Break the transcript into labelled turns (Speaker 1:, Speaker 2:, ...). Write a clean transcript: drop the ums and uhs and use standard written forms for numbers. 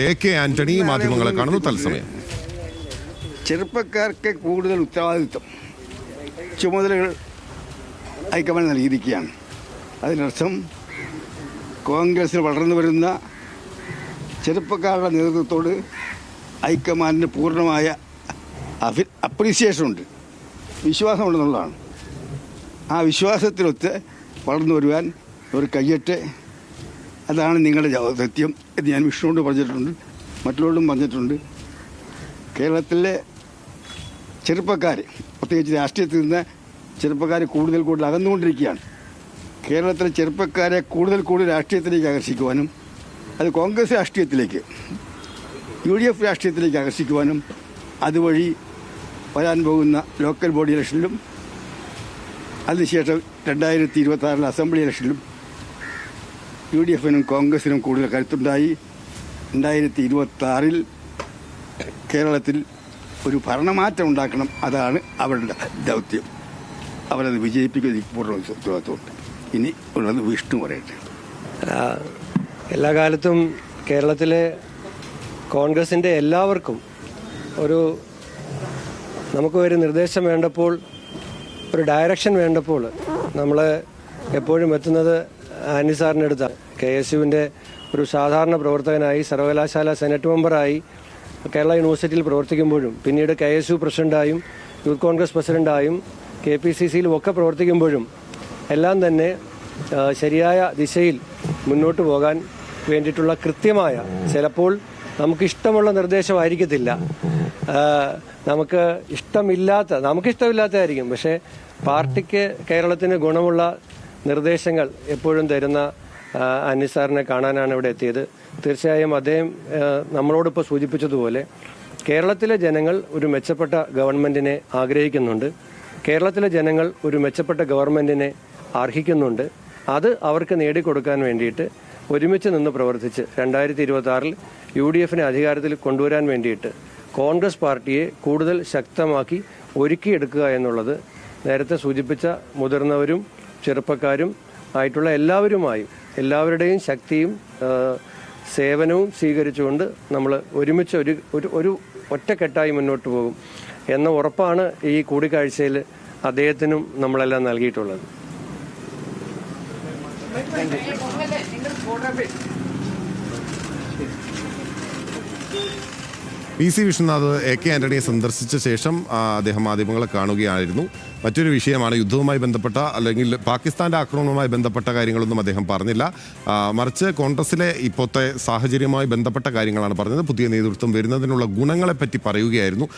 Speaker 1: AK Antony മാധ്യമങ്ങളെ കാണുന്നു തത്സമയം.
Speaker 2: ചെറുപ്പക്കാർക്ക് കൂടുതൽ ഉത്തരവാദിത്വം ചുമതലകൾ ഹൈക്കമാൻഡ് നൽകിയിരിക്കുകയാണ്. അതിനർത്ഥം കോൺഗ്രസിൽ വളർന്നു വരുന്ന ചെറുപ്പക്കാരുടെ നേതൃത്വത്തോട് ഹൈക്കമാൻഡിന് പൂർണ്ണമായ അപ്രീസിയേഷനുണ്ട്, വിശ്വാസമുണ്ടെന്നുള്ളതാണ്. ആ വിശ്വാസത്തിനൊത്ത് വളർന്നു വരുവാൻ ഒരു കയ്യട്ടെ, അതാണ് നിങ്ങളുടെ സത്യം എന്ന് ഞാൻ വിഷ്ണുവോട് പറഞ്ഞിട്ടുണ്ട്, മറ്റുള്ളവരോടും പറഞ്ഞിട്ടുണ്ട്. കേരളത്തിലെ ചെറുപ്പക്കാർ, പ്രത്യേകിച്ച് രാഷ്ട്രീയത്തിൽ നിന്ന് ചെറുപ്പക്കാർ കൂടുതൽ അകന്നുകൊണ്ടിരിക്കുകയാണ്. കേരളത്തിലെ ചെറുപ്പക്കാരെ കൂടുതൽ രാഷ്ട്രീയത്തിലേക്ക് ആകർഷിക്കുവാനും അത് കോൺഗ്രസ് രാഷ്ട്രീയത്തിലേക്ക്, UDF രാഷ്ട്രീയത്തിലേക്ക് ആകർഷിക്കുവാനും അതുവഴി വരാൻ പോകുന്ന ലോക്കൽ ബോഡി ഇലക്ഷനിലും അതിനുശേഷം 2026 അസംബ്ലി ഇലക്ഷനിലും UDFനും കോൺഗ്രസിനും കൂടുതൽ കരുത്തുണ്ടായി 2026 കേരളത്തിൽ ഒരു ഭരണമാറ്റം ഉണ്ടാക്കണം. അതാണ് അവരുടെ ദൗത്യം. അവരത് വിജയിപ്പിക്കുന്ന പൂർണ്ണ ഉത്തരവാദിത്വമുണ്ട്. ഇനി ഉള്ളത് വിഷ്ണു പറയട്ടെ.
Speaker 3: എല്ലാ കാലത്തും കേരളത്തിലെ കോൺഗ്രസിൻ്റെ എല്ലാവർക്കും നമുക്കൊരു നിർദ്ദേശം വേണ്ടപ്പോൾ, ഒരു ഡയറക്ഷൻ വേണ്ടപ്പോൾ നമ്മൾ എപ്പോഴും എത്തുന്നത് ആനി സാറിൻ്റെ അടുത്താണ്. KSUവിൻ്റെ ഒരു സാധാരണ പ്രവർത്തകനായി, സർവകലാശാല സെനറ്റ് മെമ്പറായി, കേരള യൂണിവേഴ്സിറ്റിയിൽ പ്രവർത്തിക്കുമ്പോഴും, പിന്നീട് KSU പ്രസിഡൻ്റായും യൂത്ത് കോൺഗ്രസ് പ്രസിഡൻ്റായും KPCCയിലും ഒക്കെ പ്രവർത്തിക്കുമ്പോഴും എല്ലാം തന്നെ ശരിയായ ദിശയിൽ മുന്നോട്ട് പോകാൻ വേണ്ടിയിട്ടുള്ള കൃത്യമായ, ചിലപ്പോൾ നമുക്കിഷ്ടമുള്ള നിർദ്ദേശമായിരിക്കത്തില്ല, നമുക്കിഷ്ടമില്ലാത്തതായിരിക്കും, പക്ഷേ പാർട്ടിക്ക്, കേരളത്തിന് ഗുണമുള്ള നിർദ്ദേശങ്ങൾ എപ്പോഴും തരുന്ന അനി സാറിനെ കാണാനാണ് ഇവിടെ എത്തിയത്. തീർച്ചയായും അദ്ദേഹം നമ്മളോടിപ്പോൾ സൂചിപ്പിച്ചതുപോലെ കേരളത്തിലെ ജനങ്ങൾ ഒരു മെച്ചപ്പെട്ട ഗവൺമെൻറ്റിനെ ആഗ്രഹിക്കുന്നുണ്ട്. കേരളത്തിലെ ജനങ്ങൾ ഒരു മെച്ചപ്പെട്ട ഗവൺമെൻറ്റിനെ അർഹിക്കുന്നുണ്ട്. അത് അവർക്ക് നേടിക്കൊടുക്കാൻ വേണ്ടിയിട്ട് ഒരുമിച്ച് നിന്ന് പ്രവർത്തിച്ച് 2026 UDFനെ അധികാരത്തിൽ കൊണ്ടുവരാൻ വേണ്ടിയിട്ട് കോൺഗ്രസ് പാർട്ടിയെ കൂടുതൽ ശക്തമാക്കി ഒരുക്കിയെടുക്കുക എന്നുള്ളത് നേരത്തെ സൂചിപ്പിച്ച മുതിർന്നവരും ചെറുപ്പക്കാരും ആയിട്ടുള്ള എല്ലാവരുടെയും ശക്തിയും സേവനവും സ്വീകരിച്ചുകൊണ്ട് നമ്മൾ ഒരുമിച്ച് ഒരു ഒറ്റക്കെട്ടായി മുന്നോട്ട് പോകും എന്ന ഉറപ്പാണ് ഈ കൂടിക്കാഴ്ചയിൽ അദ്ദേഹത്തിനും നമ്മളെല്ലാം നൽകിയിട്ടുള്ളത്.
Speaker 1: PC വിശ്വനാഥ് AK ആന്റണിയെ സന്ദർശിച്ച ശേഷം അദ്ദേഹം മാധ്യമങ്ങളെ കാണുകയായിരുന്നു. മറ്റൊരു വിഷയമാണ് യുദ്ധവുമായി ബന്ധപ്പെട്ട, അല്ലെങ്കിൽ പാകിസ്ഥാന്റെ ആക്രമണവുമായി ബന്ധപ്പെട്ട കാര്യങ്ങളൊന്നും അദ്ദേഹം പറഞ്ഞില്ല. മറിച്ച് കോൺഗ്രസിലെ ഇപ്പോഴത്തെ സാഹചര്യവുമായി ബന്ധപ്പെട്ട കാര്യങ്ങളാണ് പറഞ്ഞത്. പുതിയ നേതൃത്വം വരുന്നതിനുള്ള ഗുണങ്ങളെപ്പറ്റി പറയുകയായിരുന്നു.